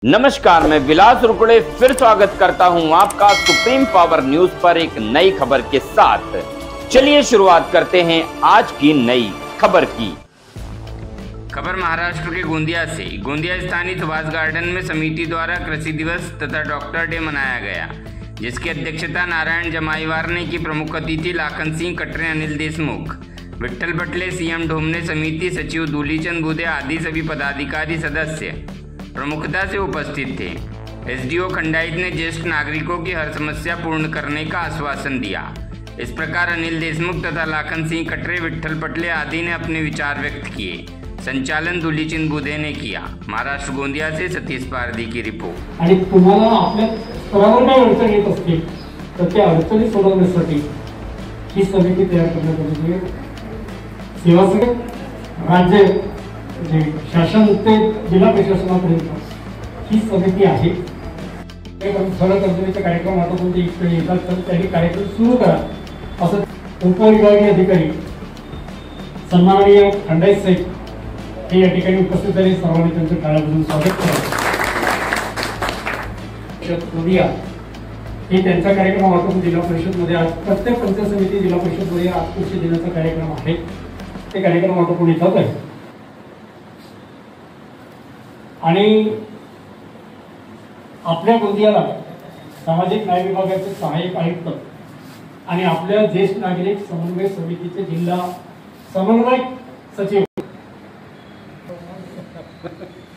नमस्कार, मैं विलास रुकड़े फिर स्वागत करता हूं आपका सुप्रीम पावर न्यूज पर एक नई खबर के साथ। चलिए शुरुआत करते हैं आज की नई खबर की। खबर महाराष्ट्र के गोंदिया से। गोंदिया स्थानीय सुभाष गार्डन में समिति द्वारा कृषि दिवस तथा डॉक्टर डे मनाया गया, जिसकी अध्यक्षता नारायण जमाईवार ने की। प्रमुख अतिथि लाखन सिंह कटरे, अनिल देशमुख, विठ्ठल बटले, सीएम ढोमने, समिति सचिव दूलीचंद बुधे आदि सभी पदाधिकारी सदस्य प्रमुखता से उपस्थित थे। एसडीओ खंडाइत ने ज्येष्ठ नागरिकों की हर समस्या पूर्ण करने का आश्वासन दिया। इस प्रकार अनिल देशमुख तथा लाखन सिंह कटरे, विठ्ठल पटले आदि ने अपने विचार व्यक्त किए। संचालन दूलीचंद बुधे ने किया। महाराष्ट्र गोंदिया से सतीश पारधी की रिपोर्ट। आणि तुम्हाला आपल्या स्तरावर काय अडचण येत असते तर त्या अडचणी सोडवण्यासाठी ही समिती तयार करण्यात आली आहे। सेवा समिती राज्य शासन ते जिल्हा प्रशासनापर्यंत ही समिती आहे। फरक अर्जनीचा कार्यक्रम आता तुमच्या इकडे येतात तर त्यांनी कार्यक्रम सुरू करा असं उपविभागीय अधिकारी सन्माननीय खंडाईत साहेब हे या ठिकाणी उपस्थित झाले। सर्वांनी त्यांचं काळाबद्दल स्वागत करा। हे त्यांचा कार्यक्रम वाटून जिल्हा परिषद मध्ये आज प्रत्येक पंचायत समिती जिल्हा परिषद मध्ये आज कृषी दिनाचा कार्यक्रम आहे। ते कार्यक्रम वाटून येतात आहे आणि आपल्या गोंदियाला सामाजिक न्याय विभागाचे सहाय्यक आयुक्त आणि आपल्या ज्येष्ठ नागरिक समन्वय समितीचे जिल्हा समन्वय सचिव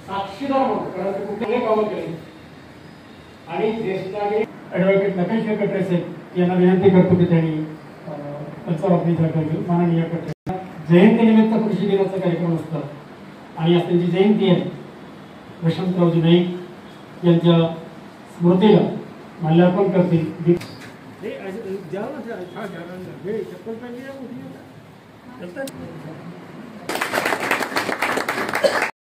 साक्षीदार म्हणून कुठले काम केले आणि ज्येष्ठ नागरिक ॲडव्होकेट नकेश कटरे साहेब यांना विनंती करतो की त्यांनी माननीय कटरे जयंतीनिमित्त कृषी दिनाचा कार्यक्रम असतो आणि आज त्यांची जयंती आहे। वसंतरावजी नाईक यांच्या स्मृतीला माल्यार्पण करतील।